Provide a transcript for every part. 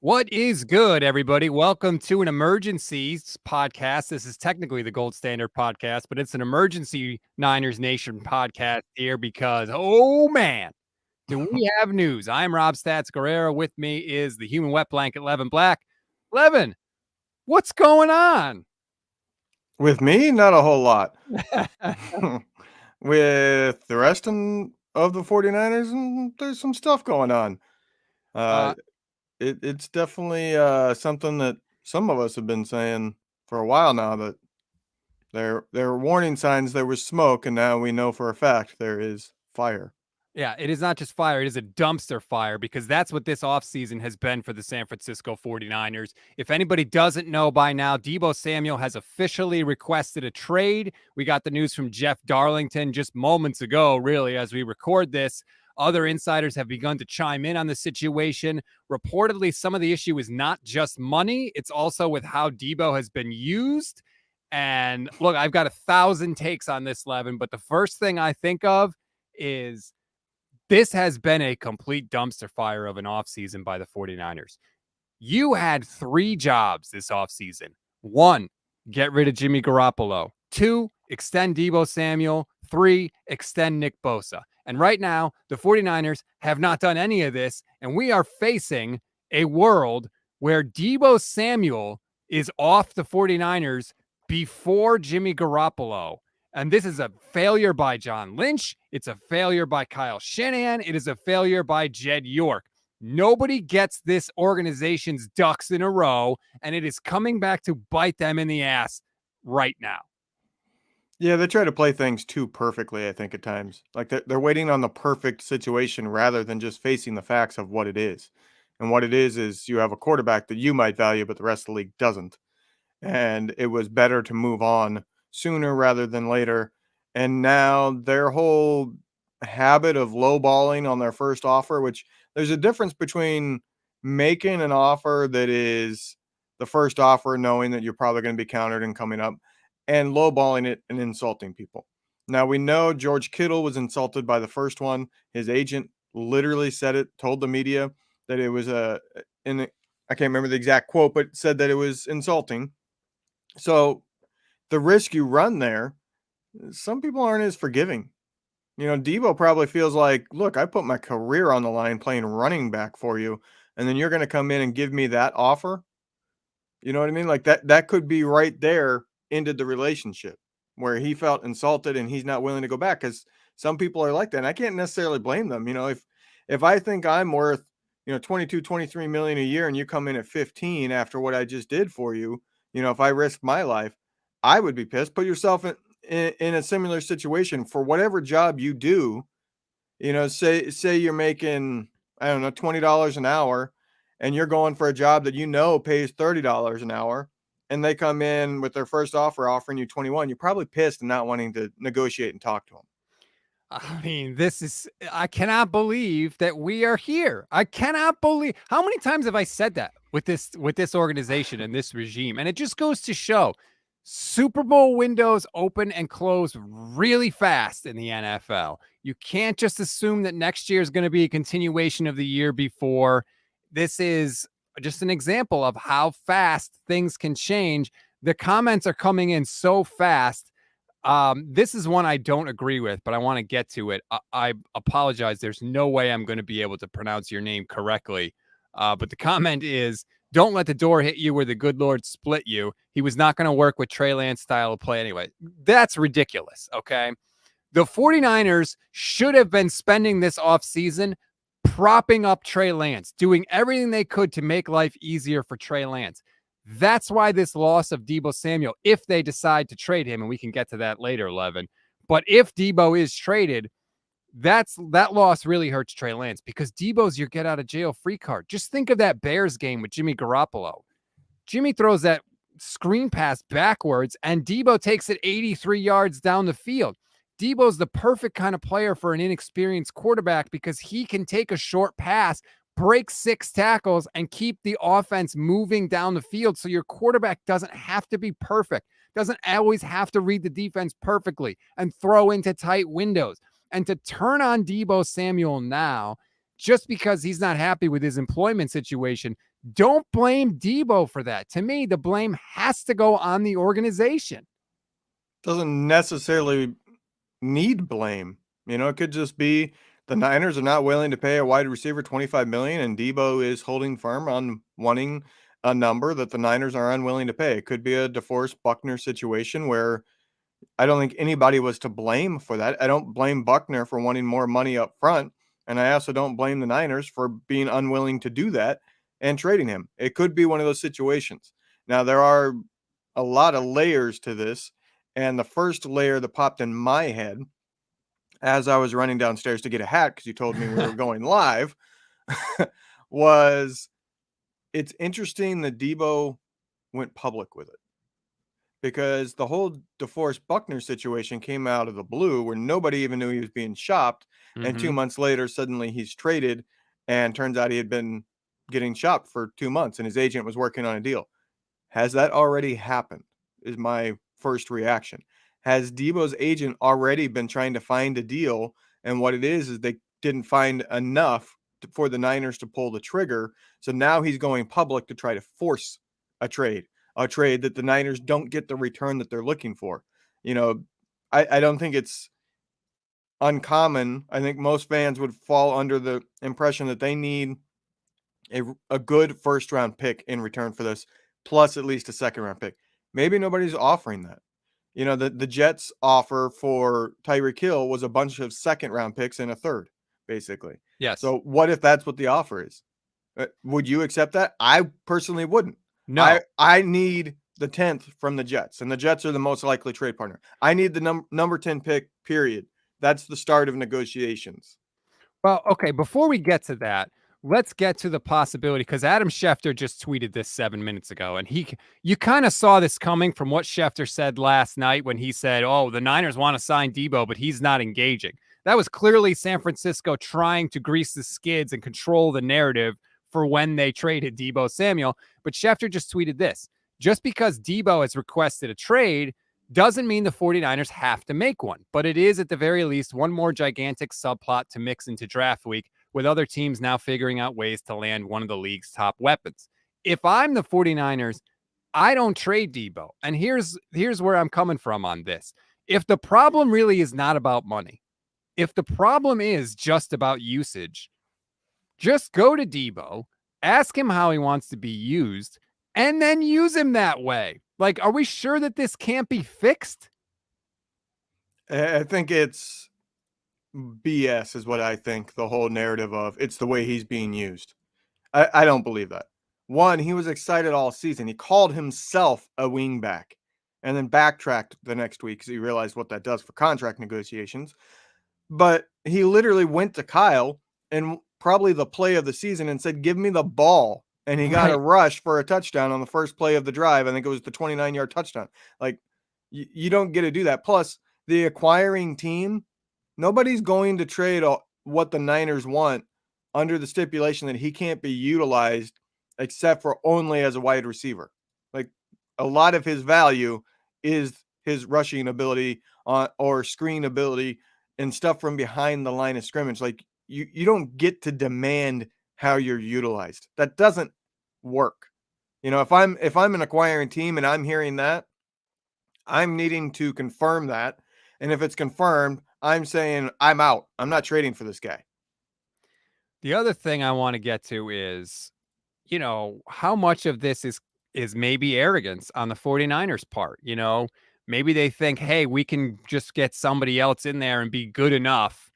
What is good, everybody? Welcome to an emergencies podcast. This is technically the gold standard podcast, but it's an emergency Niners Nation podcast here because, oh man, do we have news? I'm Rob Stats Guerrera. With me is the human wet blanket, Levin Black. Levin, what's going on? With me, not a whole lot. With the rest of the 49ers, there's some stuff going on. Uh, It's definitely something that some of us have been saying for a while now, that there were warning signs there was smoke, and now we know for a fact there is fire. Yeah, it is not just fire. It is a dumpster fire because that's what this offseason has been for the San Francisco 49ers. If anybody doesn't know by now, Deebo Samuel has officially requested a trade. We got the news from Jeff Darlington just moments ago, really, as we record this. Other insiders have begun to chime in on the situation. Reportedly, some of the issue is not just money, it's also with how Deebo has been used. And look, I've got 1,000 takes on this, Levin, but the first thing I think of is this has been a complete dumpster fire of an offseason by the 49ers. You had 3 jobs this offseason. 1, get rid of Jimmy Garoppolo. 2, extend Deebo Samuel. 3, extend Nick Bosa. And right now, the 49ers have not done any of this, and we are facing a world where Deebo Samuel is off the 49ers before Jimmy Garoppolo. And this is a failure by John Lynch. It's a failure by Kyle Shanahan. It is a failure by Jed York. Nobody gets this organization's ducks in a row, and it is coming back to bite them in the ass right now. Yeah, they try to play things too perfectly, I think, at times. Like they're waiting on the perfect situation rather than just facing the facts of what it is. And what it is you have a quarterback that you might value, but the rest of the league doesn't. And it was better to move on sooner rather than later. And now their whole habit of lowballing on their first offer, which there's a difference between making an offer that is the first offer, knowing that you're probably going to be countered and coming up, and lowballing it and insulting people. Now we know George Kittle was insulted by the first one. His agent literally said it, told the media that it was I can't remember the exact quote, but said that it was insulting. So the risk you run there, some people aren't as forgiving. You know, Deebo probably feels like, look, I put my career on the line playing running back for you, and then you're going to come in and give me that offer. You know what I mean? Like that could be right there, ended the relationship, where he felt insulted and he's not willing to go back, because some people are like that. And I can't necessarily blame them. You know, if I think I'm worth, 22, 23 million a year and you come in at 15 after what I just did for you, if I risk my life, I would be pissed. Put yourself in a similar situation for whatever job you do. Say you're making, I don't know, $20 an hour, and you're going for a job that pays $30 an hour, and they come in with their first offer offering you 21, you're probably pissed and not wanting to negotiate and talk to them. I mean, I cannot believe that we are here. I cannot believe, how many times have I said that with this organization and this regime? And it just goes to show Super Bowl windows open and close really fast in the NFL. You can't just assume that next year is going to be a continuation of the year before. This is just an example of how fast things can change. The comments are coming in so fast. This is one I don't agree with, but I want to get to it. I apologize. There's no way I'm going to be able to pronounce your name correctly. But the comment is, don't let the door hit you where the good Lord split you. He was not going to work with Trey Lance style of play anyway. That's ridiculous, okay? The 49ers should have been spending this offseason propping up Trey Lance, doing everything they could to make life easier for Trey Lance. That's why this loss of Deebo Samuel, if they decide to trade him, and we can get to that later, Levin, but if Deebo is traded, that loss really hurts Trey Lance, because Deebo's your get out of jail free card. Just think of that Bears game with Jimmy Garoppolo. Jimmy throws that screen pass backwards, and Deebo takes it 83 yards down the field. Deebo's the perfect kind of player for an inexperienced quarterback, because he can take a short pass, break 6 tackles, and keep the offense moving down the field. So your quarterback doesn't have to be perfect, doesn't always have to read the defense perfectly and throw into tight windows. And to turn on Deebo Samuel now just because he's not happy with his employment situation. Don't blame Deebo for that. To me, the blame has to go on the organization. Doesn't necessarily need blame. It could just be the Niners are not willing to pay a wide receiver $25 million, and Deebo is holding firm on wanting a number that the Niners are unwilling to pay. It could be a DeForest Buckner situation where I don't think anybody was to blame for that. I don't blame Buckner for wanting more money up front, and I also don't blame the Niners for being unwilling to do that and trading him. It could be one of those situations. Now, there are a lot of layers to this, and the first layer that popped in my head as I was running downstairs to get a hat because you told me we were going live was it's interesting that Deebo went public with it, because the whole DeForest Buckner situation came out of the blue where nobody even knew he was being shopped. And 2 months later, suddenly he's traded, and turns out he had been getting shopped for 2 months and his agent was working on a deal. Has that already happened? Is my first reaction. Has Deebo's agent already been trying to find a deal? And what it is they didn't find enough for the Niners to pull the trigger. So now he's going public to try to force a trade that the Niners don't get the return that they're looking for. I don't think it's uncommon. I think most fans would fall under the impression that they need a good first round pick in return for this, plus at least a second round pick. Maybe nobody's offering that. The Jets offer for Tyreek Hill was a bunch of second round picks and a third, basically. Yes. So what if that's what the offer is? Would you accept that? I personally wouldn't. No. I need the 10th from the Jets, and the Jets are the most likely trade partner. I need the number 10 pick, period. That's the start of negotiations. Well, okay, before we get to that, let's get to the possibility, because Adam Schefter just tweeted this 7 minutes ago, and you kind of saw this coming from what Schefter said last night when he said, oh, the Niners want to sign Deebo, but he's not engaging. That was clearly San Francisco trying to grease the skids and control the narrative for when they traded Deebo Samuel. But Schefter just tweeted this: just because Deebo has requested a trade doesn't mean the 49ers have to make one, but it is at the very least one more gigantic subplot to mix into draft week, with other teams now figuring out ways to land one of the league's top weapons. If I'm the 49ers, I don't trade Deebo. And here's where I'm coming from on this. If the problem really is not about money, if the problem is just about usage, just go to Deebo, ask him how he wants to be used, and then use him that way. Like, are we sure that this can't be fixed? I think it's BS is what I think, the whole narrative of it's the way he's being used. I don't believe that. One, he was excited all season. He called himself a wingback and then backtracked the next week because he realized what that does for contract negotiations. But he literally went to Kyle and probably the play of the season and said, give me the ball. And he got a rush for a touchdown on the first play of the drive. I think it was the 29-yard touchdown. Like, you don't get to do that. Plus, the acquiring team, nobody's going to trade what the Niners want under the stipulation that he can't be utilized except for only as a wide receiver. Like, a lot of his value is his rushing ability or screen ability and stuff from behind the line of scrimmage. Like, you don't get to demand how you're utilized. That doesn't work. If I'm an acquiring team and I'm hearing that, I'm needing to confirm that. And if it's confirmed, I'm saying I'm out. I'm not trading for this guy. The other thing I want to get to is, how much of this is maybe arrogance on the 49ers part. Maybe they think, hey, we can just get somebody else in there and be good enough.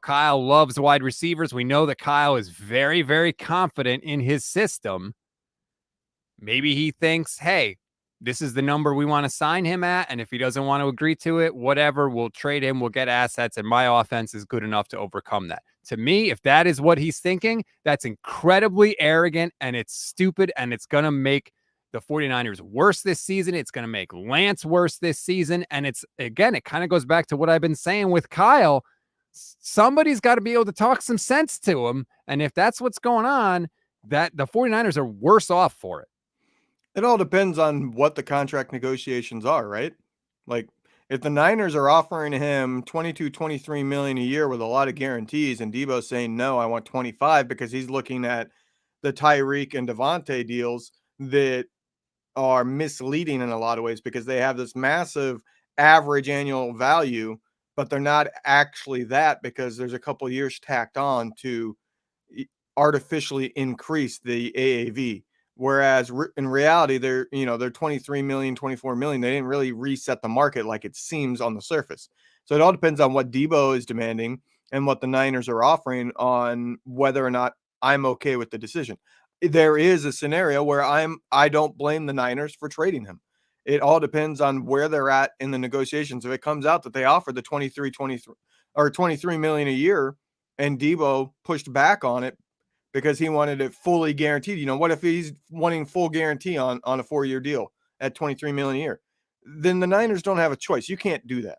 Kyle loves wide receivers. We know that Kyle is very, very confident in his system. Maybe he thinks, hey, this is the number we want to sign him at. And if he doesn't want to agree to it, whatever, we'll trade him. We'll get assets. And my offense is good enough to overcome that. To me, if that is what he's thinking, that's incredibly arrogant and it's stupid. And it's going to make the 49ers worse this season. It's going to make Lance worse this season. And it kind of goes back to what I've been saying with Kyle. Somebody's got to be able to talk some sense to him. And if that's what's going on, that the 49ers are worse off for it. It all depends on what the contract negotiations are, right? Like, If the Niners are offering him 22, 23 million a year with a lot of guarantees, and Deebo's saying, no, I want 25 because he's looking at the Tyreek and Devontae deals that are misleading in a lot of ways because they have this massive average annual value, but they're not actually that because there's a couple of years tacked on to artificially increase the AAV. Whereas in reality, they're 23 million, 24 million. They didn't really reset the market like it seems on the surface. So it all depends on what Deebo is demanding and what the Niners are offering on whether or not I'm okay with the decision. There is a scenario where I don't blame the Niners for trading him. It all depends on where they're at in the negotiations. If it comes out that they offered the 23 or 23 million a year and Deebo pushed back on it because he wanted it fully guaranteed. What if he's wanting full guarantee on a 4-year deal at 23 million a year? Then the Niners don't have a choice. You can't do that.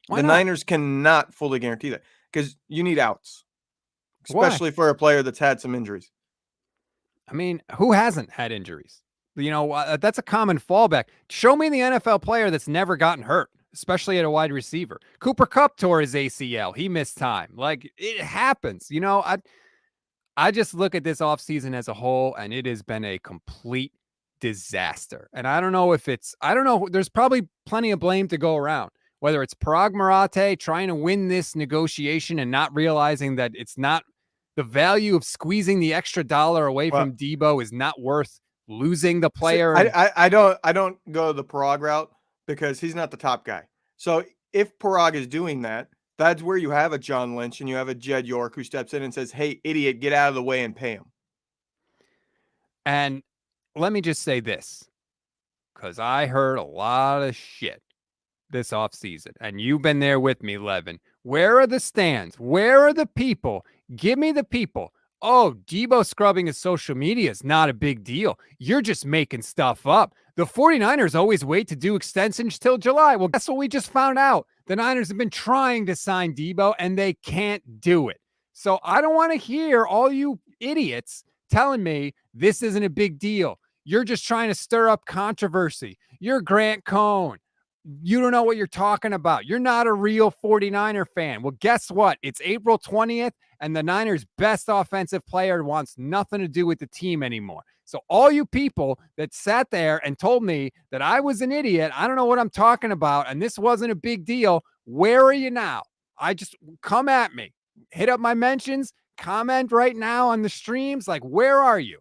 Why The not? Niners cannot fully guarantee that because you need outs, Why? especially for a player that's had some injuries. I mean, who hasn't had injuries? That's a common fallback. Show me the NFL player that's never gotten hurt, especially at a wide receiver. Cooper Kupp tore his ACL. He missed time. Like, it happens. I just look at this offseason as a whole, and it has been a complete disaster. And I don't know. There's probably plenty of blame to go around, whether it's Parag Marathe trying to win this negotiation and not realizing that it's not the value of squeezing the extra dollar away Well, from Deebo is not worth losing the see, player. I don't go the Parag route because he's not the top guy. So if Parag is doing that, that's where you have a John Lynch and you have a Jed York who steps in and says, "Hey, idiot, get out of the way and pay him." And let me just say this, because I heard a lot of shit this offseason, and you've been there with me, Levin. Where are the stands? Where are the people? Give me the people. Oh, Deebo scrubbing his social media is not a big deal. You're just making stuff up. The 49ers always wait to do extensions till July. Well, guess what we just found out? The Niners have been trying to sign Deebo, and they can't do it. So I don't want to hear all you idiots telling me this isn't a big deal. You're just trying to stir up controversy. You're Grant Cohn. You don't know what you're talking about. You're not a real 49er fan. Well, guess what? It's April 20th, and the Niners' best offensive player wants nothing to do with the team anymore. So all you people that sat there and told me that I was an idiot, I don't know what I'm talking about, and this wasn't a big deal, where are you now? I just come at me. Hit up my mentions, comment right now on the streams. Like, where are you?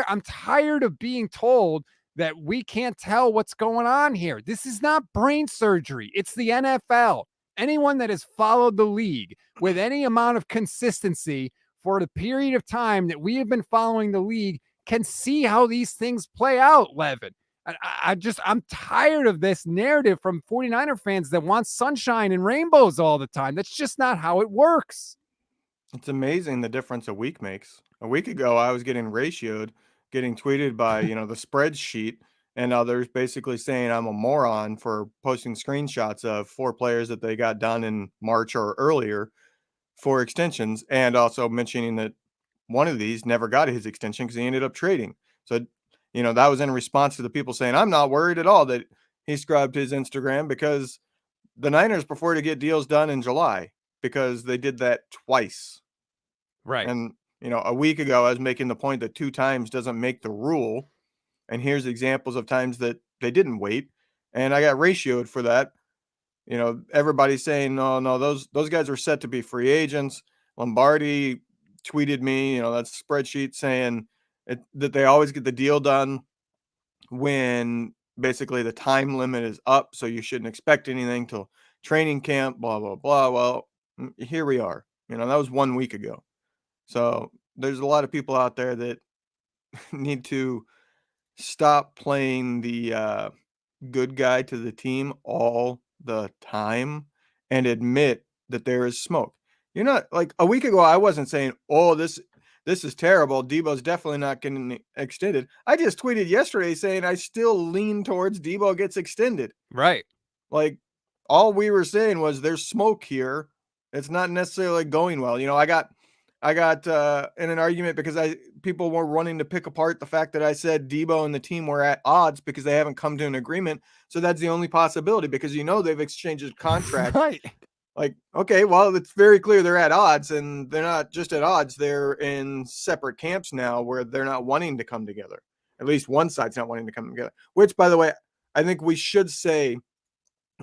I'm tired of being told that we can't tell what's going on here. This is not brain surgery. It's the NFL. Anyone that has followed the league with any amount of consistency for the period of time that we have been following the league can see how these things play out, Levin. I'm tired of this narrative from 49er fans that want sunshine and rainbows all the time. That's just not how it works. It's amazing the difference a week makes. A week ago, I was getting ratioed, getting tweeted by, the spreadsheet and others basically saying I'm a moron for posting screenshots of 4 players that they got done in March or earlier for extensions, and also mentioning that one of these never got his extension because he ended up trading. So, that was in response to the people saying, I'm not worried at all that he scrubbed his Instagram because the Niners prefer to get deals done in July because they did that twice. Right. And, a week ago, I was making the point that 2 times doesn't make the rule. And here's examples of times that they didn't wait. And I got ratioed for that. Everybody's saying, no, no, those guys are set to be free agents. Lombardi tweeted me, that spreadsheet saying that they always get the deal done when basically the time limit is up. So you shouldn't expect anything till training camp, blah, blah, blah. Well, here we are. That was 1 week ago. So there's a lot of people out there that need to stop playing the good guy to the team all the time and admit that there is smoke. You're not like a week ago, I wasn't saying, oh, this is terrible. Deebo's definitely not getting extended. I just tweeted yesterday saying I still lean towards Deebo gets extended. Right. Like all we were saying was there's smoke here. It's not necessarily going well. I got I got in an argument because people were wanting to pick apart the fact that I said Deebo and the team were at odds because they haven't come to an agreement. So that's the only possibility because they've exchanged a contract. Right. Like, okay, well, it's very clear they're at odds, and they're not just at odds, they're in separate camps now where they're not wanting to come together. At least one side's not wanting to come together. Which, by the way, I think we should say,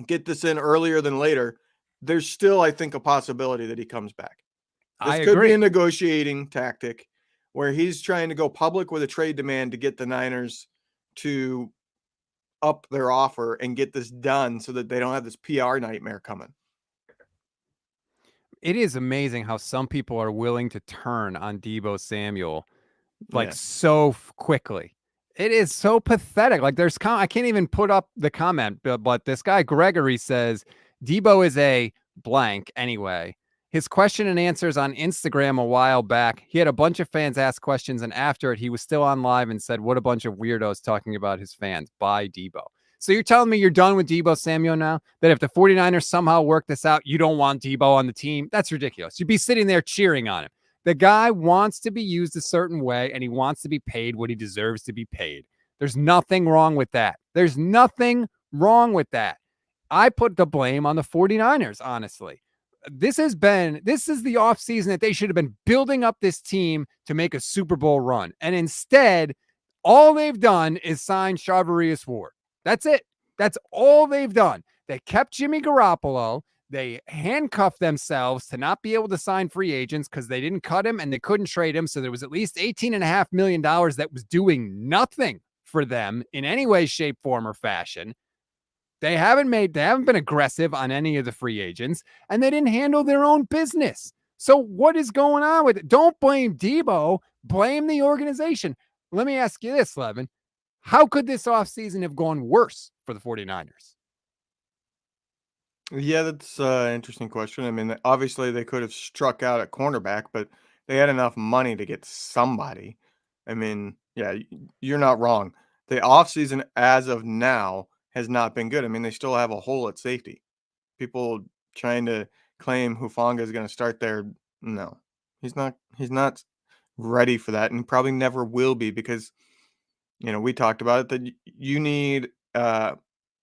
get this in earlier than later. There's still, I think, a possibility that he comes back. I This could be agree. a negotiating tactic where he's trying to go public with a trade demand to get the Niners to up their offer and get this done so that they don't have this PR nightmare coming. It is amazing how some people are willing to turn on Deebo Samuel like Yeah. so quickly. It is so pathetic. Like I can't even put up the comment, but this guy Gregory says Deebo is a blank anyway. His question and answers on Instagram a while back, he had a bunch of fans ask questions, and after it, he was still on live and said, "What a bunch of weirdos talking about his fans." Bye, Deebo. So you're telling me you're done with Deebo Samuel now? That if the 49ers somehow work this out, you don't want Deebo on the team? That's ridiculous. You'd be sitting there cheering on him. The guy wants to be used a certain way, and he wants to be paid what he deserves to be paid. There's nothing wrong with that. There's nothing wrong with that. I put the blame on the 49ers, honestly. This is the offseason that they should have been building up this team to make a Super Bowl run. And instead, all they've done is sign Charvarius Ward. That's it. That's all they've done. They kept Jimmy Garoppolo. They handcuffed themselves to not be able to sign free agents because they didn't cut him and they couldn't trade him. So there was at least $18.5 million that was doing nothing for them in any way, shape, form, or fashion. They haven't been aggressive on any of the free agents, and they didn't handle their own business. So what is going on with it? Don't blame Deebo, blame the organization. Let me ask you this, Levin. How could this offseason have gone worse for the 49ers? Yeah, that's an interesting question. I mean, obviously they could have struck out at cornerback, but they had enough money to get somebody. I mean, yeah, you're not wrong. The offseason as of now has not been good. I mean, they still have a hole at safety. People trying to claim Hufanga is going to start there. No, he's not. He's not ready for that, and probably never will be because we talked about it that you need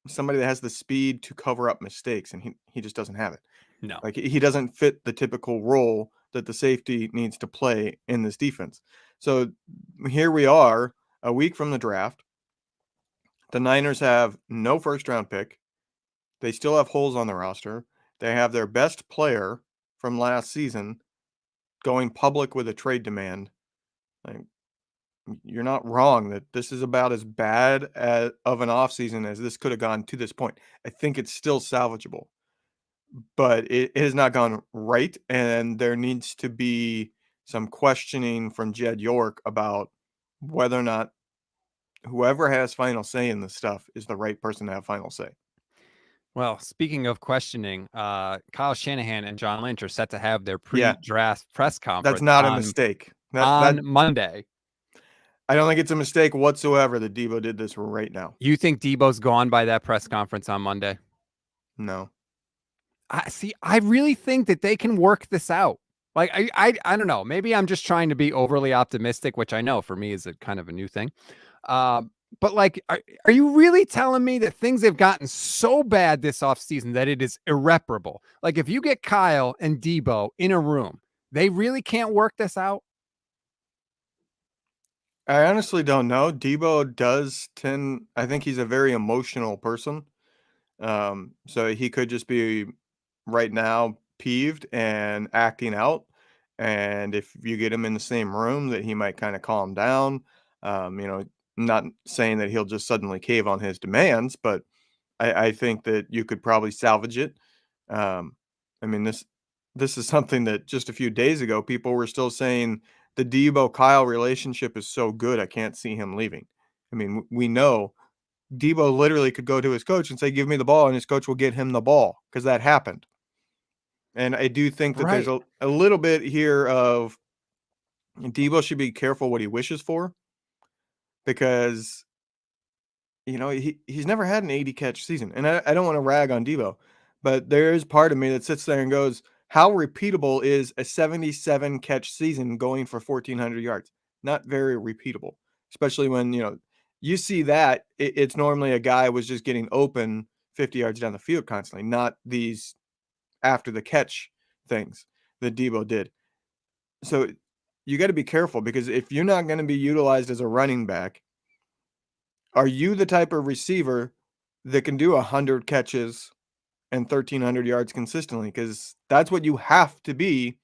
somebody that has the speed to cover up mistakes, and he just doesn't have it. No. Like he doesn't fit the typical role that the safety needs to play in this defense. So here we are, a week from the draft. The Niners have no first round pick. They still have holes on the roster. They have their best player from last season going public with a trade demand. Like, you're not wrong that this is about as bad of an offseason as this could have gone to this point. I think it's still salvageable, but it has not gone right. And there needs to be some questioning from Jed York about whether or not whoever has final say in this stuff is the right person to have final say. Well, speaking of questioning, Kyle Shanahan and John Lynch are set to have their Yeah, pre-draft press that's conference not a mistake. That on Monday. I don't think it's a mistake whatsoever that Deebo did this right now. You think Deebo's gone by that press conference on Monday? No. I really think that they can work this out. Like, I don't know. Maybe I'm just trying to be overly optimistic, which I know for me is a kind of a new thing. But like, are you really telling me that things have gotten so bad this offseason that it is irreparable? Like, if you get Kyle and Deebo in a room, they really can't work this out? I honestly don't know. Deebo does tend, I think he's a very emotional person. So he could just be right now peeved and acting out. And if you get him in the same room, that he might kind of calm down. Not saying that he'll just suddenly cave on his demands, but I think that you could probably salvage it. Um, I mean, this is something that just a few days ago people were still saying the Deebo Kyle relationship is so good, I can't see him leaving. I mean, we know Deebo literally could go to his coach and say, "Give me the ball," and his coach will get him the ball because that happened. And I do think that there's Right. a little bit here of Deebo should be careful what he wishes for because he's never had an 80 catch season. And I don't want to rag on Deebo, but there is part of me that sits there and goes, how repeatable is a 77 catch season going for 1,400 yards? Not very repeatable, especially when, you see that it's normally a guy was just getting open 50 yards down the field constantly, not these after the catch things that Deebo did. So you got to be careful, because if you're not going to be utilized as a running back, are you the type of receiver that can do 100 catches and 1,300 yards consistently? Because that's what you have to be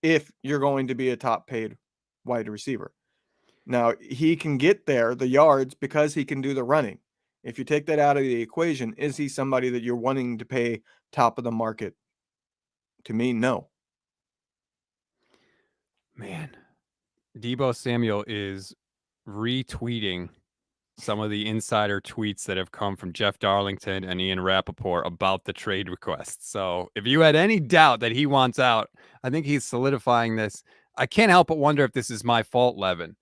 if you're going to be a top paid wide receiver. Now, he can get there, the yards, because he can do the running. If you take that out of the equation, is he somebody that you're wanting to pay top of the market? To me, no. Man, Deebo Samuel is retweeting some of the insider tweets that have come from Jeff Darlington and Ian Rappaport about the trade request. So if you had any doubt that he wants out, I think he's solidifying this. I can't help but wonder if this is my fault, Levin.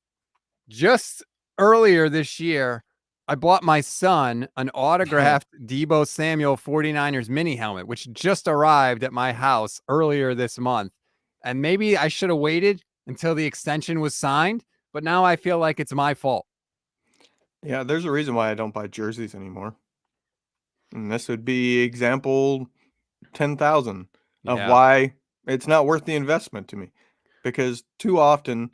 Just earlier this year, I bought my son an autographed Deebo Samuel 49ers mini helmet, which just arrived at my house earlier this month. And maybe I should have waited until the extension was signed, but now I feel like it's my fault. Yeah, there's a reason why I don't buy jerseys anymore. And this would be example 10,000 of Yeah. why it's not worth the investment to me. Because too often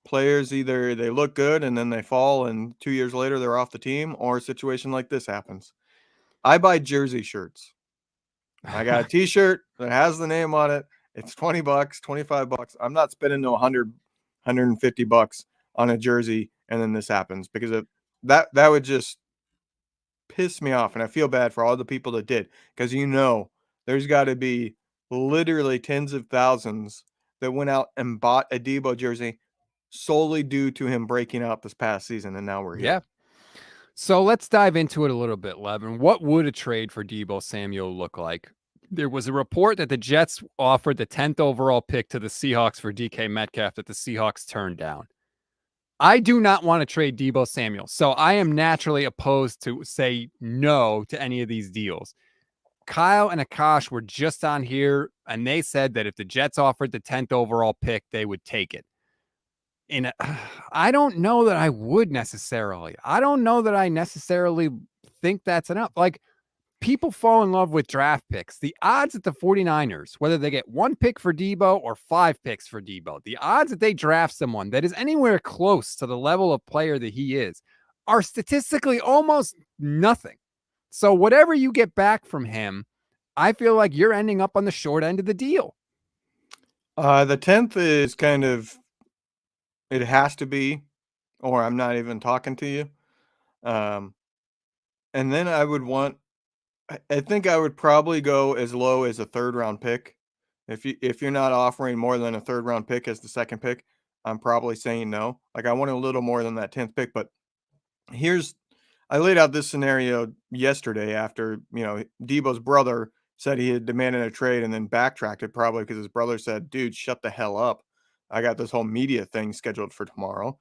players either they look good and then they fall and 2 years later they're off the team, or a situation like this happens. I buy jersey shirts. I got a t-shirt that has the name on it. It's $20, $25. I'm not spending no 100, $150 on a jersey and then this happens, because that would just piss me off, and I feel bad for all the people that did, because there's got to be literally tens of thousands that went out and bought a Deebo jersey solely due to him breaking out this past season, and now we're here. Yeah. So let's dive into it a little bit, Levin. What would a trade for Deebo Samuel look like? There was a report that the Jets offered the 10th overall pick to the Seahawks for DK Metcalf that the Seahawks turned down. I do not want to trade Deebo Samuel, so I am naturally opposed to say no to any of these deals. Kyle and Akash were just on here, and they said that if the Jets offered the 10th overall pick, they would take it. And I don't know that I would necessarily. I don't know that I necessarily think that's enough. Like, people fall in love with draft picks. The odds that the 49ers, whether they get 1 pick for Deebo or 5 picks for Deebo, the odds that they draft someone that is anywhere close to the level of player that he is are statistically almost nothing. So whatever you get back from him, I feel like you're ending up on the short end of the deal. The 10th is kind of, it has to be, or I'm not even talking to you. And then I would want, I think I would probably go as low as a 3rd round pick. If you're not offering more than a 3rd round pick as the 2nd pick, I'm probably saying no. Like, I want a little more than that 10th pick, but I laid out this scenario yesterday after, Deebo's brother said he had demanded a trade and then backtracked it, probably because his brother said, "Dude, shut the hell up. I got this whole media thing scheduled for tomorrow."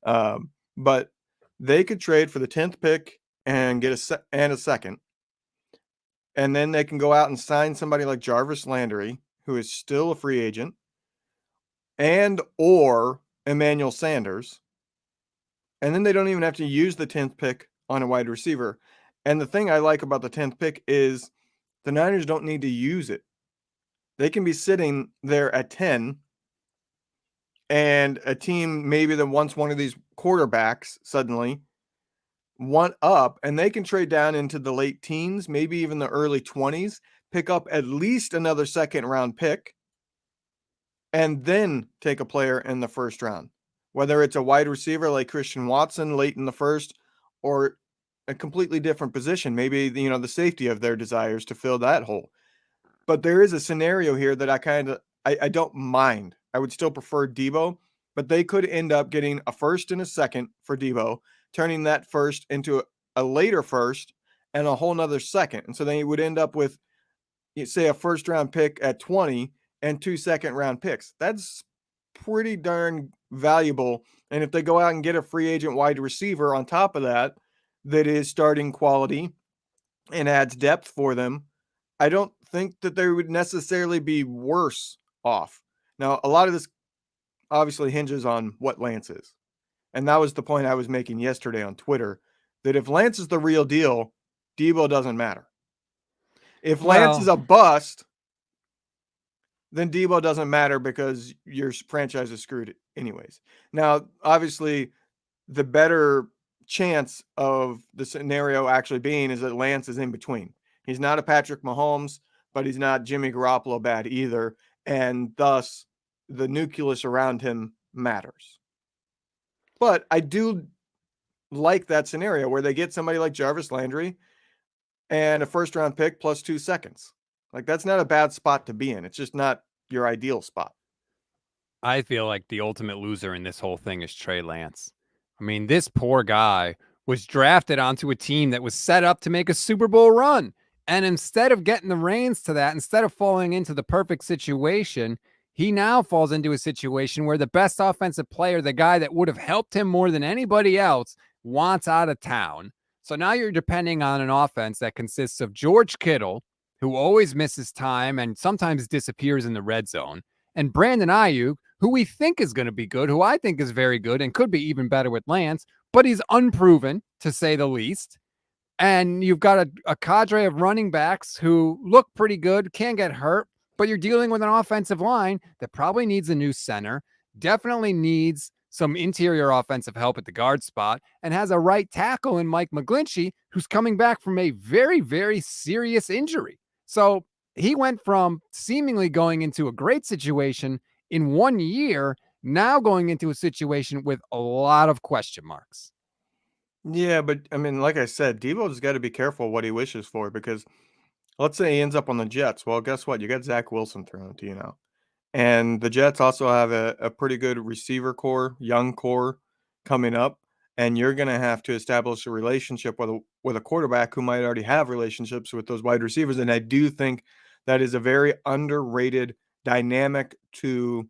But they could trade for the 10th pick and get a second. And then they can go out and sign somebody like Jarvis Landry, who is still a free agent, and or Emmanuel Sanders. And then they don't even have to use the 10th pick on a wide receiver. And the thing I like about the 10th pick is the Niners don't need to use it. They can be sitting there at 10, and a team maybe that wants one of these quarterbacks suddenly want up, and they can trade down into the late teens, maybe even the early 20s, pick up at least another 2nd round pick, and then take a player in the 1st round. Whether it's a wide receiver like Christian Watson late in the 1st, or a completely different position, maybe the safety of their desires to fill that hole. But there is a scenario here that I don't mind. I would still prefer Deebo, but they could end up getting a 1st and a 2nd for Deebo, turning that 1st into a later 1st and a whole nother 2nd. And so then you would end up with, say, a 1st round pick at 20 and 2 2nd round picks. That's pretty darn valuable. And if they go out and get a free agent wide receiver on top of that is starting quality and adds depth for them, I don't think that they would necessarily be worse off. Now, a lot of this obviously hinges on what Lance is. And that was the point I was making yesterday on Twitter, that if Lance is the real deal, Deebo doesn't matter. If Lance is Well, a bust, then Deebo doesn't matter because your franchise is screwed anyways. Now, obviously, the better chance of the scenario actually being is that Lance is in between. He's not a Patrick Mahomes, but he's not Jimmy Garoppolo bad either. And thus, the nucleus around him matters. But I do like that scenario where they get somebody like Jarvis Landry and a first round pick plus 2 seconds. Like, that's not a bad spot to be in. It's just not your ideal spot. I feel like the ultimate loser in this whole thing is Trey Lance. I mean, this poor guy was drafted onto a team that was set up to make a Super Bowl run. And instead of getting the reins to that, instead of falling into the perfect situation, he now falls into a situation where the best offensive player, the guy that would have helped him more than anybody else, wants out of town. So now you're depending on an offense that consists of George Kittle, who always misses time and sometimes disappears in the red zone, and Brandon Ayuk, who we think is going to be good, who I think is very good and could be even better with Lance, but he's unproven to say the least. And you've got a cadre of running backs who look pretty good, can get hurt, but you're dealing with an offensive line that probably needs a new center, definitely needs some interior offensive help at the guard spot, and has a right tackle in Mike McGlinchey, who's coming back from a very, very serious injury. So he went from seemingly going into a great situation in 1 year, now going into a situation with a lot of question marks. Yeah, but I mean, like I said, Deebo's got to be careful what he wishes for because let's say he ends up on the Jets. Well, guess what? You got Zach Wilson thrown to you now. And the Jets also have a pretty good receiver core, young core coming up. And you're going to have to establish a relationship with a quarterback who might already have relationships with those wide receivers. And I do think that is a very underrated dynamic to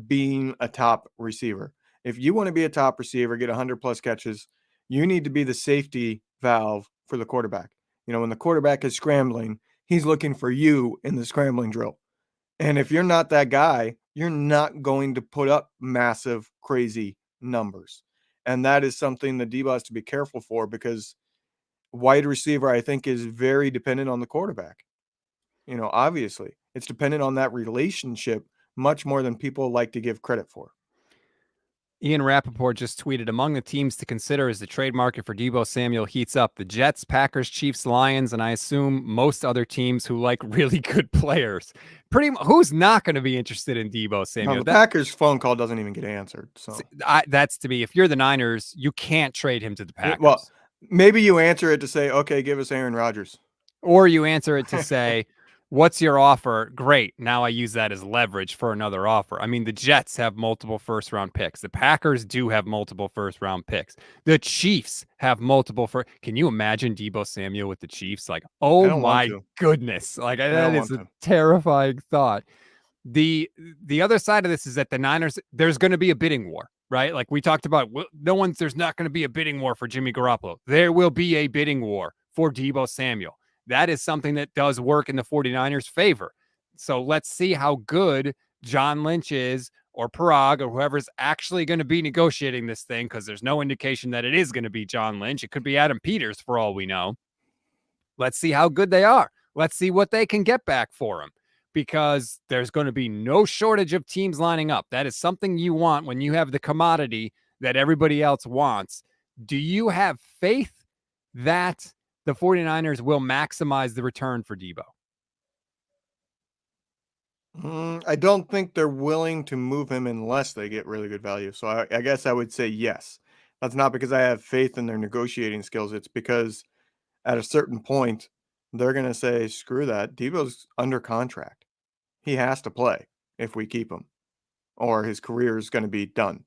being a top receiver. If you want to be a top receiver, get 100 plus catches, you need to be the safety valve for the quarterback. You know, when the quarterback is scrambling, he's looking for you in the scrambling drill. And if you're not that guy, you're not going to put up massive, crazy numbers. And that is something that Deebo has to be careful for because wide receiver, I think, is very dependent on the quarterback. You know, obviously, it's dependent on that relationship much more than people like to give credit for. Ian Rappaport just tweeted, among the teams to consider as the trade market for Deebo Samuel heats up, the Jets, Packers, Chiefs, Lions, and I assume most other teams who like really good players. Who's not going to be interested in Deebo Now, Samuel? the Packers phone call doesn't even get answered. So, That's to me. If you're the Niners, you can't trade him to the well, Packers. maybe you answer it to say, okay, give us Aaron Rodgers. Or you answer it to say, what's your offer? Great. Now I use that as leverage for another offer. I mean, the Jets have multiple first round picks. The Packers do have multiple first round picks. The Chiefs have multiple first. Can you imagine Deebo Samuel with the Chiefs? Like, I oh don't want my to. goodness. Like I that don't is want a to. terrifying thought. The other side of this is that the Niners, there's going to be a bidding war, right? Like we talked about, there's not going to be a bidding war for Jimmy Garoppolo. There will be a bidding war for Deebo Samuel. That is something that does work in the 49ers' favor. So let's see how good John Lynch is or Parag or whoever's actually going to be negotiating this thing, because there's no indication that it is going to be John Lynch. It could be Adam Peters for all we know. Let's see how good they are. Let's see what they can get back for him, because there's going to be no shortage of teams lining up. That is something you want when you have the commodity that everybody else wants. Do you have faith that the 49ers will maximize the return for Deebo? I don't think they're willing to move him unless they get really good value. So I guess I would say yes. That's not because I have faith in their negotiating skills. It's because at a certain point, they're going to say, screw that. Debo's under contract. He has to play if we keep him, or his career is going to be done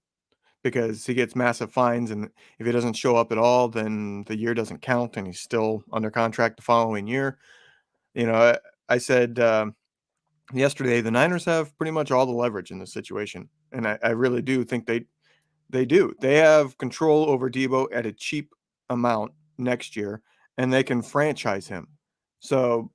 because he gets massive fines. And if he doesn't show up at all, then the year doesn't count and he's still under contract the following year. You know, I said, yesterday, the Niners have pretty much all the leverage in this situation, and I really do think they do. They have control over Deebo at a cheap amount next year, and they can franchise him. So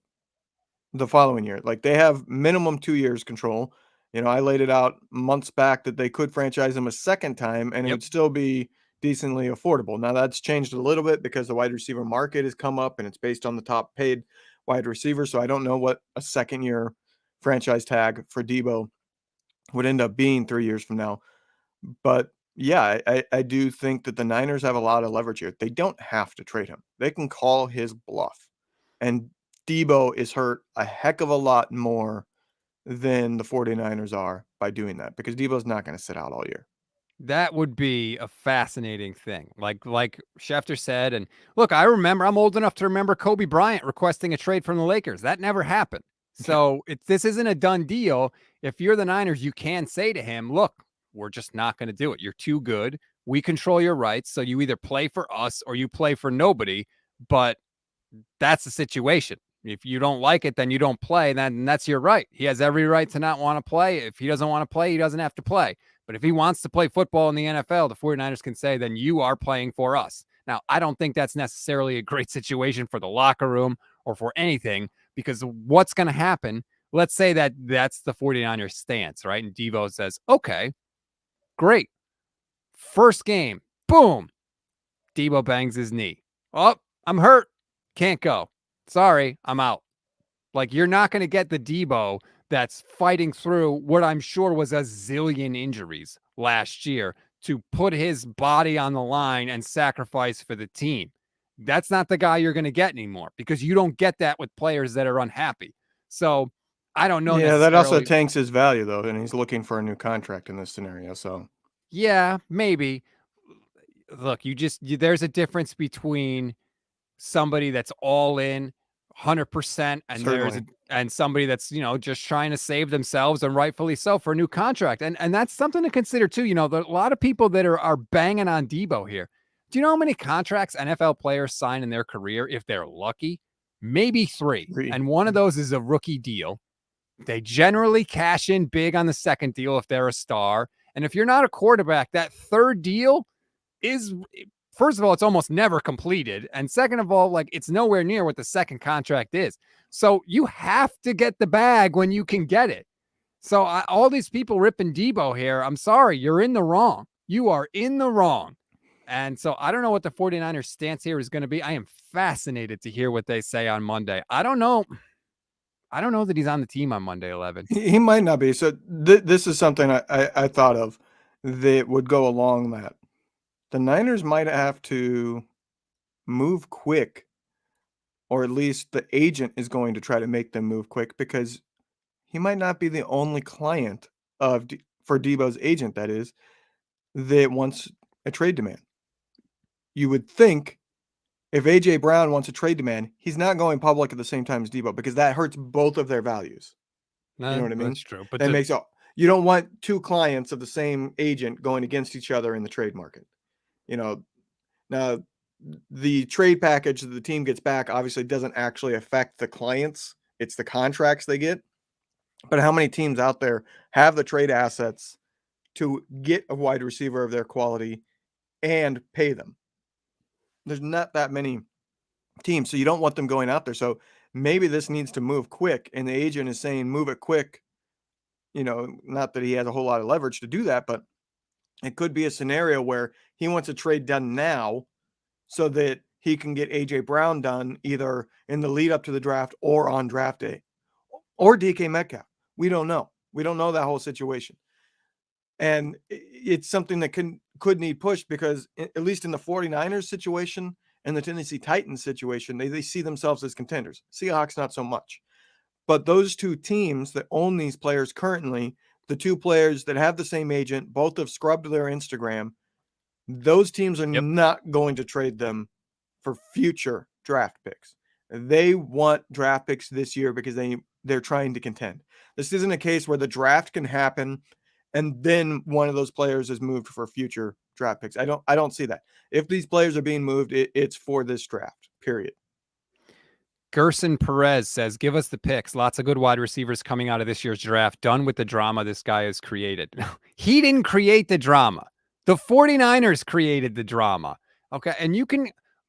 the following year. Like they have minimum 2 years control. I laid it out months back that they could franchise him a second time and it Yep. would still be decently affordable. Now that's changed a little bit because the wide receiver market has come up and it's based on the top paid wide receiver. So I don't know what a second year franchise tag for Deebo would end up being 3 years from now. But yeah, I do think that the Niners have a lot of leverage here. They don't have to trade him. They can call his bluff. And Deebo is hurt a heck of a lot more than the 49ers are by doing that because Deebo's not going to sit out all year. That would be a fascinating thing. Like Schefter said, and look, I'm old enough to remember Kobe Bryant requesting a trade from the Lakers. That never happened. Yeah. So this isn't a done deal. If you're the Niners, you can say to him, look, we're just not going to do it. You're too good. We control your rights. So you either play for us or you play for nobody. But that's the situation. If you don't like it, then you don't play. Then that's your right. He has every right to not want to play. If he doesn't want to play, he doesn't have to play. But if he wants to play football in the NFL, the 49ers can say, then you are playing for us. Now, I don't think that's necessarily a great situation for the locker room or for anything, because what's going to happen? Let's say that that's the 49ers stance, right? And Deebo says, okay, great. First game, boom. Deebo bangs his knee. Oh, I'm hurt. Can't go. Sorry, I'm out. Like, you're not going to get the Deebo that's fighting through what I'm sure was a zillion injuries last year to put his body on the line and sacrifice for the team. That's not the guy you're going to get anymore, because you don't get that with players that are unhappy. So I don't know Yeah, that also necessarily. tanks his value though, and he's looking for a new contract in this scenario. So Yeah, maybe. Look, there's a difference between somebody that's all in 100% certainly, and somebody that's, just trying to save themselves, and rightfully so, for a new contract. And that's something to consider too. There are a lot of people that are banging on Deebo here. Do you know how many contracts NFL players sign in their career if they're lucky? Maybe 3. agree. And one of those is a rookie deal. They generally cash in big on the second deal if they're a star. And if you're not a quarterback, that third deal is, first of all, it's almost never completed. And second of all, like, it's nowhere near what the second contract is. So you have to get the bag when you can get it. So all these people ripping Deebo here, I'm sorry, you're in the wrong. You are in the wrong. And so I don't know what the 49ers stance here is going to be. I am fascinated to hear what they say on Monday. I don't know. I don't know that he's on the team on Monday, 11. He might not be. So this is something I thought of that would go along that. The Niners might have to move quick, or at least the agent is going to try to make them move quick because he might not be the only client for Debo's agent, that is, that wants a trade demand. You would think if AJ Brown wants a trade demand, he's not going public at the same time as Deebo because that hurts both of their values. You know what I mean? That's true. But That makes you don't want two clients of the same agent going against each other in the trade market. Now the trade package that the team gets back obviously doesn't actually affect the clients. It's the contracts they get. But how many teams out there have the trade assets to get a wide receiver of their quality and pay them? There's not that many teams, so you don't want them going out there. So maybe this needs to move quick, and the agent is saying move it quick. Not that he has a whole lot of leverage to do that, but it could be a scenario where he wants a trade done now so that he can get AJ Brown done either in the lead up to the draft or on draft day, or DK Metcalf. We don't know. We don't know that whole situation. And it's something that could need pushed because at least in the 49ers situation and the Tennessee Titans situation, they see themselves as contenders. Seahawks, not so much. But those two teams that own these players currently, the two players that have the same agent, both have scrubbed their Instagram, those teams are yep. not going to trade them for future draft picks. They want draft picks this year because they're trying to contend. This isn't a case where the draft can happen and then one of those players is moved for future draft picks. I don't see that. If these players are being moved, it's for this draft, period. Gerson Perez says, give us the picks. Lots of good wide receivers coming out of this year's draft. Done with the drama this guy has created. He didn't create the drama. The 49ers created the drama. Okay. And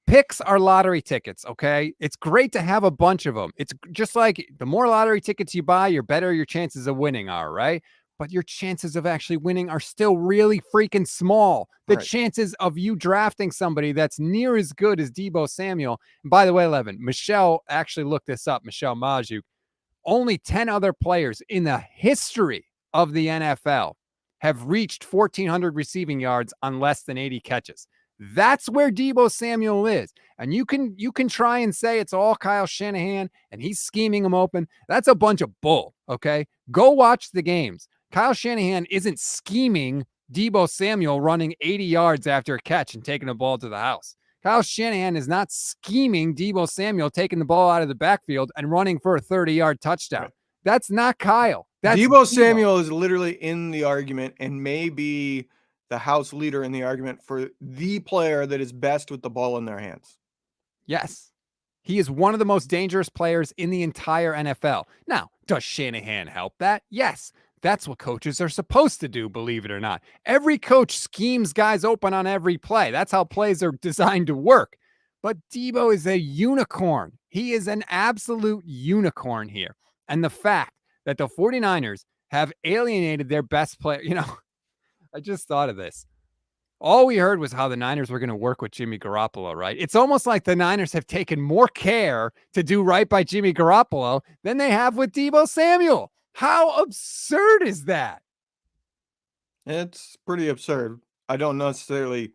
Picks are lottery tickets, okay? It's great to have a bunch of them. It's just like the more lottery tickets you buy, your better your chances of winning are, right? But your chances of actually winning are still really freaking small. The Right. chances of you drafting somebody that's near as good as Deebo Samuel. And by the way, Levin, Michelle actually looked this up, Michelle Maju. Only 10 other players in the history of the NFL have reached 1,400 receiving yards on less than 80 catches. That's where Deebo Samuel is. And you can try and say it's all Kyle Shanahan and he's scheming them open. That's a bunch of bull, okay? Go watch the games. Kyle Shanahan isn't scheming Deebo Samuel running 80 yards after a catch and taking the ball to the house. Kyle Shanahan is not scheming Deebo Samuel taking the ball out of the backfield and running for a 30-yard touchdown. Right. That's not Kyle. That's Deebo Samuel is literally in the argument and may be the house leader in the argument for the player that is best with the ball in their hands. Yes. He is one of the most dangerous players in the entire NFL. Now, does Shanahan help that? Yes. That's what coaches are supposed to do, believe it or not. Every coach schemes guys open on every play. That's how plays are designed to work. But Deebo is a unicorn. He is an absolute unicorn here. And the fact that the 49ers have alienated their best player, I just thought of this. All we heard was how the Niners were going to work with Jimmy Garoppolo, right? It's almost like the Niners have taken more care to do right by Jimmy Garoppolo than they have with Deebo Samuel. How absurd is that? It's pretty absurd. I don't necessarily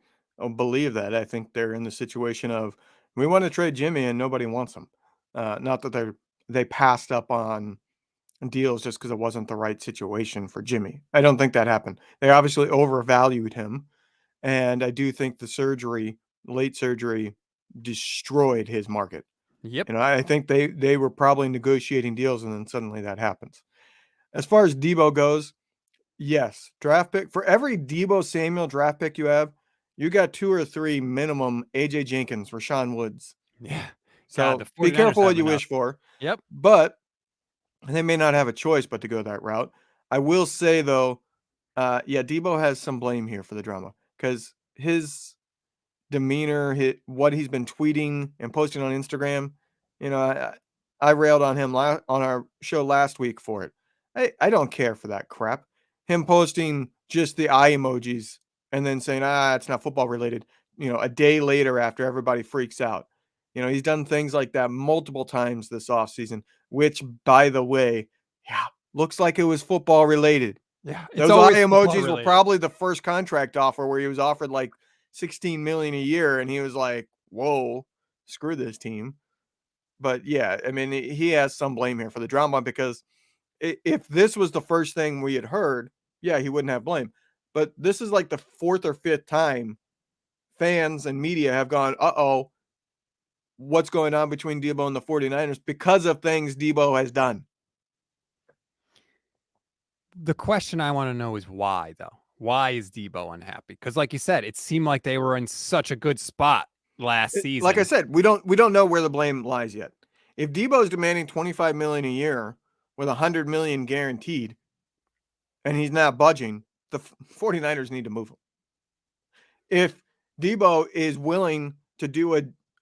believe that. I think they're in the situation of we want to trade Jimmy and nobody wants him. Not that they passed up on deals just because it wasn't the right situation for Jimmy. I don't think that happened. They obviously overvalued him, and I do think the late surgery, destroyed his market. Yep. I think they were probably negotiating deals, and then suddenly that happens. As far as Deebo goes, yes, draft pick for every Deebo Samuel draft pick you have, you got 2 or 3 minimum AJ Jenkins, Rashawn Woods. Yeah. God, So the be 49ers careful what have you enough. wish for. Yep. But they may not have a choice but to go that route. I will say though, yeah, Deebo has some blame here for the drama because his demeanor, what he's been tweeting and posting on Instagram. I railed on him on our show last week for it. I don't care for that crap. Him posting just the eye emojis and then saying, it's not football related, a day later after everybody freaks out. He's done things like that multiple times this offseason, which, by the way, yeah, looks like it was football related. Yeah. Those eye emojis were probably the first contract offer where he was offered like $16 million a year, and he was like, whoa, screw this team. But yeah, I mean, he has some blame here for the drama because if this was the first thing we had heard, yeah, he wouldn't have blame. But this is like the 4th or 5th time fans and media have gone, uh-oh, what's going on between Deebo and the 49ers because of things Deebo has done. The question I want to know is why, though. Why is Deebo unhappy? Because, like you said, it seemed like they were in such a good spot last season. Like I said, we don't know where the blame lies yet. If Deebo is demanding $25 million a year with $100 million guaranteed, and he's not budging, the 49ers need to move him. If Deebo is willing to do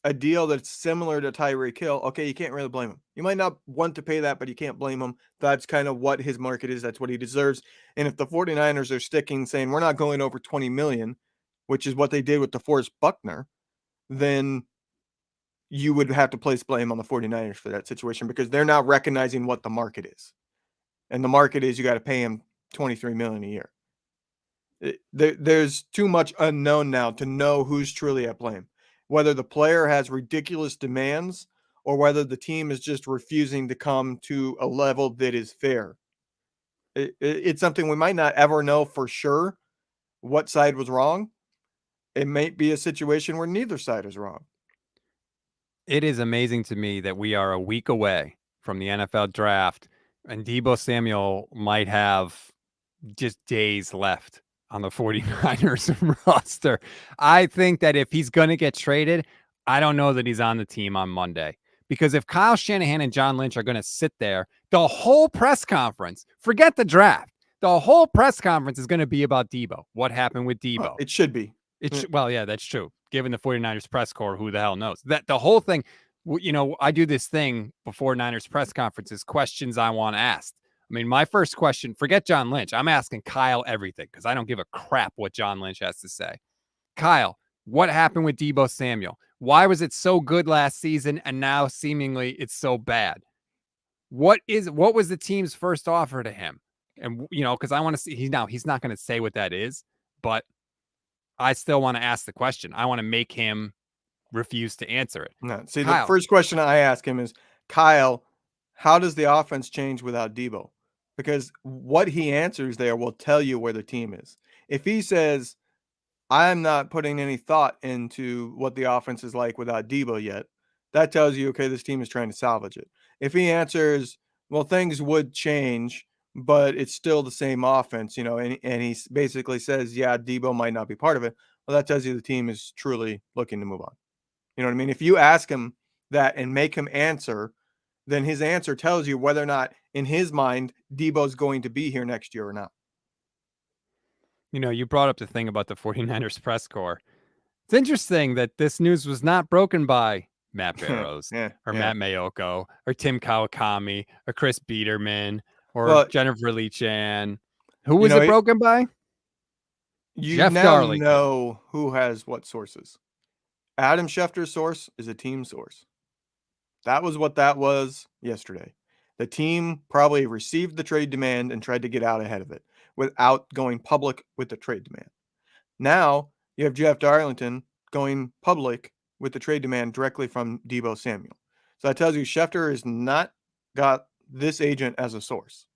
a deal that's similar to Tyreek Hill, okay, you can't really blame him. You might not want to pay that, but you can't blame him. That's kind of what his market is. That's what he deserves. And if the 49ers are sticking, saying we're not going over $20 million, which is what they did with DeForest Buckner, then you would have to place blame on the 49ers for that situation because they're not recognizing what the market is. And the market is you got to pay him $23 million a year. There's too much unknown now to know who's truly at blame. Whether the player has ridiculous demands or whether the team is just refusing to come to a level that is fair. It's something we might not ever know for sure what side was wrong. It may be a situation where neither side is wrong. It is amazing to me that we are a week away from the NFL draft, and Deebo Samuel might have just days left on the 49ers roster. I think that if he's going to get traded, I don't know that he's on the team on Monday. Because if Kyle Shanahan and John Lynch are going to sit there, the whole press conference, forget the draft, the whole press conference is going to be about Deebo. What happened with Deebo? It should be. Well, yeah, that's true. given the 49ers press corps, who the hell knows? That the whole thing, I do this thing before Niners press conferences, questions I want asked. I mean, my first question, forget John Lynch. I'm asking Kyle everything because I don't give a crap what John Lynch has to say. Kyle, what happened with Deebo Samuel? Why was it so good last season and now seemingly it's so bad? What was the team's first offer to him? And because I want to see he's not going to say what that is, but I still want to ask the question. I want to make him refuse to answer it. No, see, the Kyle, first question I ask him is, Kyle, how does the offense change without Deebo? Because what he answers there will tell you where the team is. If he says, I'm not putting any thought into what the offense is like without Deebo yet, that tells you, okay, this team is trying to salvage it. If he answers, well, things would change, but it's still the same offense, and he basically says, yeah, Deebo might not be part of it. Well, that tells you the team is truly looking to move on. You know what I mean? If you ask him that and make him answer, then his answer tells you whether or not, in his mind, Deebo's going to be here next year or not. you brought up the thing about the 49ers press corps. It's interesting that this news was not broken by Matt Barrows Yeah, or yeah. Matt Mayoko or Tim Kawakami or Chris Biederman or Jennifer Lee Chan. Who was it broken by? You Jeff now Darlington. know who has what sources. Adam Schefter's source is a team source. That was what that was yesterday. The team probably received the trade demand and tried to get out ahead of it without going public with the trade demand. Now you have Jeff Darlington going public with the trade demand directly from Deebo Samuel. So that tells you Schefter has not got this agent as a source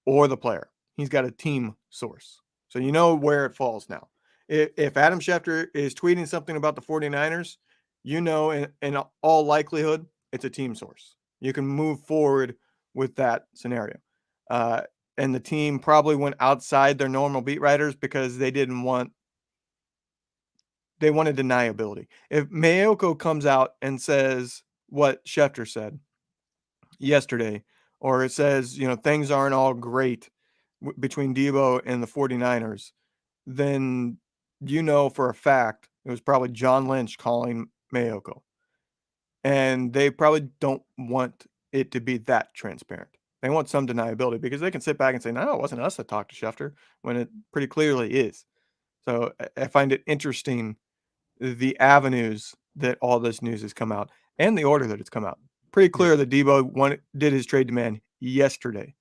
or the player. He's got a team source. So you know where it falls now. If Adam Schefter is tweeting something about the 49ers, in all likelihood, it's a team source. You can move forward with that scenario. And the team probably went outside their normal beat writers because they wanted deniability. If Mayoko comes out and says what Schefter said yesterday, or it says, things aren't all great between Deebo and the 49ers, then for a fact it was probably John Lynch calling Mayoko. And they probably don't want it to be that transparent. They want some deniability because they can sit back and say, no, it wasn't us that talked to Schefter, when it pretty clearly is. So I find it interesting, the avenues that all this news has come out and the order that it's come out. Pretty clear that Deebo did his trade demand yesterday.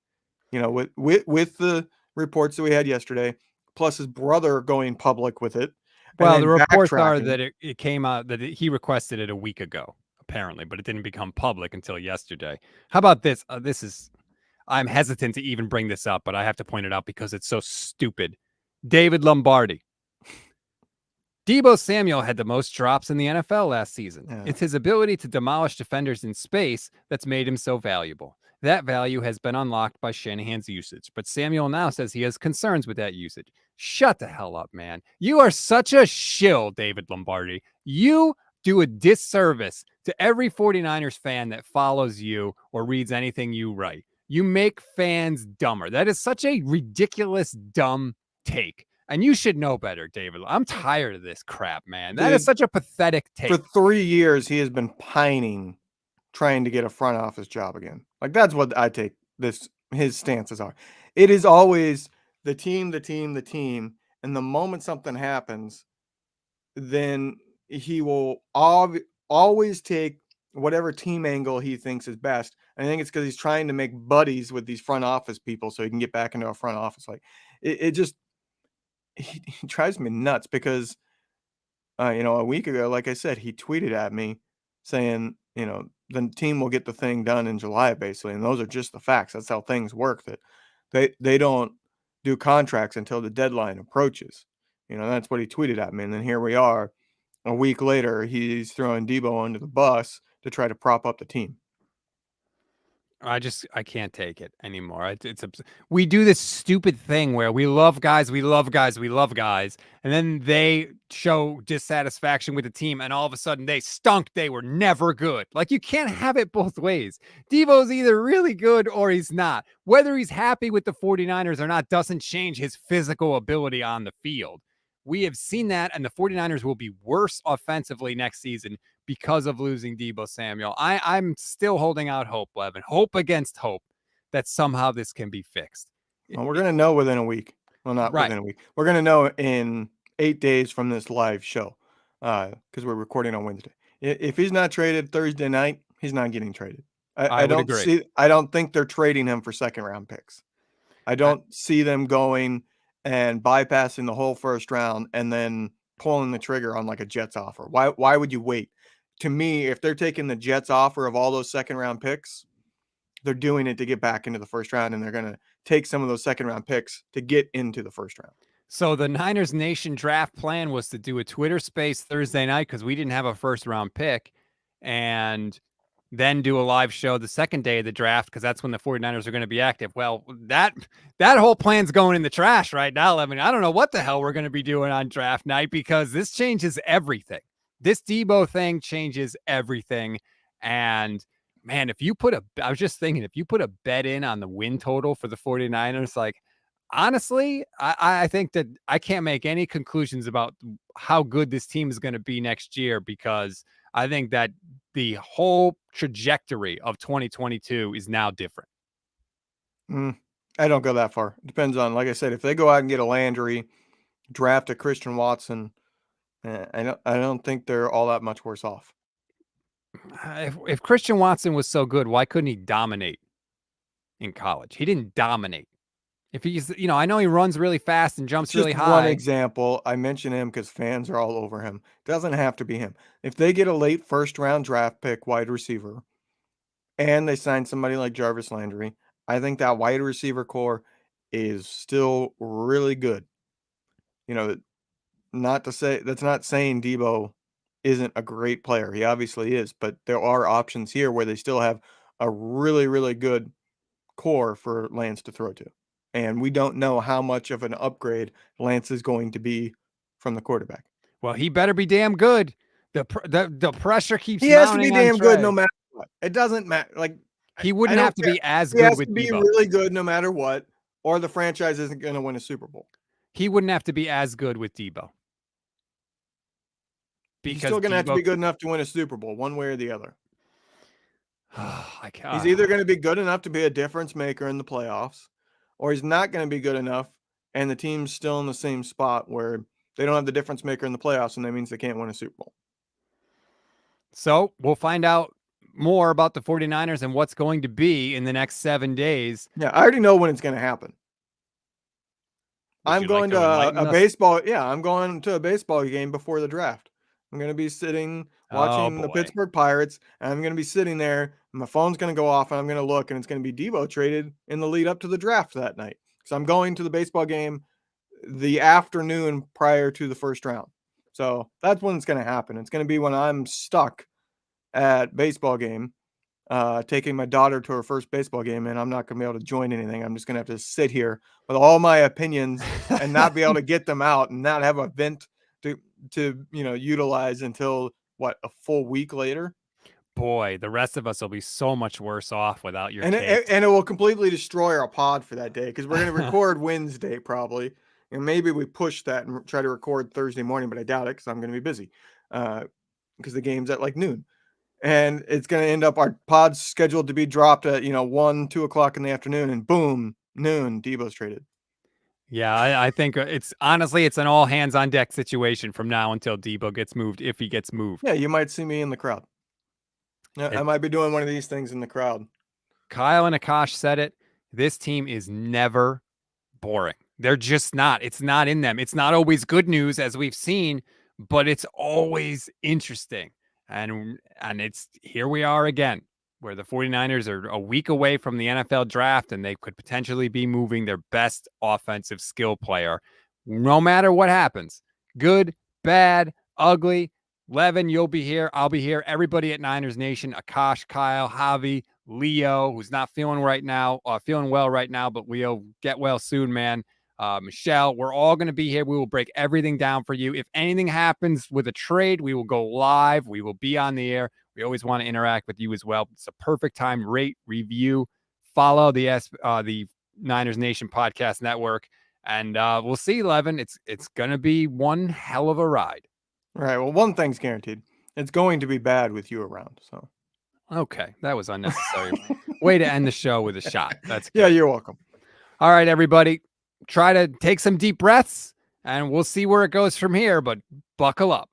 With the reports that we had yesterday, plus his brother going public with it. Well, the reports are that it came out that he requested it a week ago, apparently, but it didn't become public until yesterday. How about this? I'm hesitant to even bring this up, but I have to point it out because it's so stupid. David Lombardi. Deebo Samuel had the most drops in the NFL last season. Yeah. It's his ability to demolish defenders in space that's made him so valuable. That value has been unlocked by Shanahan's usage, but Samuel now says he has concerns with that usage. Shut the hell up, man. You are such a shill, David Lombardi. You do a disservice to every 49ers fan that follows you or reads anything you write. You make fans dumber. That is such a ridiculous, dumb take. And you should know better, David. I'm tired of this crap, man. That is such a pathetic take. For 3 years, he has been pining, trying to get a front office job again. Like, that's what I take his stances are. It is always the team. And the moment something happens, then he will always take whatever team angle he thinks is best. And I think it's because he's trying to make buddies with these front office people so he can get back into a front office. Like, it just... He drives me nuts because, a week ago, like I said, he tweeted at me saying, the team will get the thing done in July, basically. And those are just the facts. That's how things work, that they don't do contracts until the deadline approaches. That's what he tweeted at me. And then here we are a week later, he's throwing Deebo under the bus to try to prop up the team. I can't take it anymore. We do this stupid thing where we love guys, and then they show dissatisfaction with the team, and all of a sudden they stunk. They were never good. Like, you can't have it both ways. Deebo's either really good or he's not. Whether he's happy with the 49ers or not doesn't change his physical ability on the field. We have seen that, and the 49ers will be worse offensively next season because of losing Deebo Samuel. I'm still holding out hope, Levin. Hope against hope that somehow this can be fixed. Well, we're going to know within a week. Well, not Right. within a week. We're going to know in 8 days from this live show because we're recording on Wednesday. If he's not traded Thursday night, he's not getting traded. I would agree. I don't think they're trading him for second round picks. I don't see them going and bypassing the whole first round and then pulling the trigger on like a Jets offer. Why would you wait? To me, if they're taking the Jets offer of all those second round picks, they're doing it to get back into the first round, and they're going to take some of those second round picks to get into the first round. So the Niners Nation draft plan was to do a Twitter space Thursday night because we didn't have a first round pick, and then do a live show the second day of the draft because that's when the 49ers are going to be active. Well, that whole plan's going in the trash right now. I mean, I don't know what the hell we're going to be doing on draft night because this changes everything. This Deebo thing changes everything. And man, I was just thinking, if you put a bet in on the win total for the 49ers, like, honestly, I think that I can't make any conclusions about how good this team is going to be next year because I think that the whole trajectory of 2022 is now different. I don't go that far. It depends on, like I said, if they go out and get a Landry, draft a Christian Watson, I don't think they're all that much worse off. If Christian Watson was so good, why couldn't he dominate in college? He didn't dominate. If he's, I know he runs really fast and jumps really high. One example, I mention him because fans are all over him. Doesn't have to be him. If they get a late first round draft pick wide receiver and they sign somebody like Jarvis Landry, I think that wide receiver core is still really good. Not to say that's not saying Deebo isn't a great player. He obviously is, but there are options here where they still have a really, really good core for Lance to throw to. And we don't know how much of an upgrade Lance is going to be from the quarterback. Well, he better be damn good. The pressure keeps he has to be mounting on damn good no Trey. matter what. It doesn't matter. Like, He I wouldn't don't have to care. be as He good has with to be Deebo. really good no matter what, or the franchise isn't going to win a Super Bowl. He wouldn't have to be as good with Deebo. He's still going to have to be good enough to win a Super Bowl, one way or the other. He's either going to be good enough to be a difference maker in the playoffs, or he's not going to be good enough, and the team's still in the same spot where they don't have the difference maker in the playoffs, and that means they can't win a Super Bowl. So we'll find out more about the 49ers and what's going to be in the next 7 days. Yeah, I already know when it's going to happen. I'm going to a baseball. Yeah, I'm going to a baseball game before the draft. I'm going to be sitting watching the Pittsburgh Pirates, and I'm going to be sitting there. And my phone's going to go off, and I'm going to look, and it's going to be Deebo traded in the lead up to the draft that night. So I'm going to the baseball game the afternoon prior to the first round. So that's when it's going to happen. It's going to be when I'm stuck at baseball game, taking my daughter to her first baseball game, and I'm not going to be able to join anything. I'm just going to have to sit here with all my opinions and not be able to get them out and not have a vent to utilize until a full week later. Boy, the rest of us will be so much worse off without your takes. And it will completely destroy our pod for that day because we're going to record Wednesday probably, and maybe we push that and try to record Thursday morning, but I doubt it because I'm going to be busy because the game's at like noon. And it's going to end up our pod's scheduled to be dropped at 1, 2 o'clock in the afternoon, and boom, noon, Deebo's traded. Yeah, I think it's an all hands on deck situation from now until Deebo gets moved, if he gets moved. Yeah, you might see me in the crowd. I might be doing one of these things in the crowd. Kyle and Akash said it. This team is never boring. They're just not. It's not in them. It's not always good news, as we've seen, but it's always interesting. And it's here we are again, where the 49ers are a week away from the NFL draft, and they could potentially be moving their best offensive skill player. No matter what happens, good, bad, ugly, Levin, you'll be here. I'll be here. Everybody at Niners Nation, Akash, Kyle, Javi, Leo, who's not feeling well right now, but Leo, get well soon, man. Michelle, we're all going to be here. We will break everything down for you. If anything happens with a trade, we will go live. We will be on the air. We always want to interact with you as well. It's a perfect time. Rate, review, follow the Niners Nation Podcast Network. And we'll see, Levin. It's gonna be one hell of a ride. All right. Well, one thing's guaranteed. It's going to be bad with you around. So Okay, that was unnecessary. Way to end the show with a shot. That's good. yeah, you're welcome. All right, everybody. Try to take some deep breaths, and we'll see where it goes from here, but buckle up.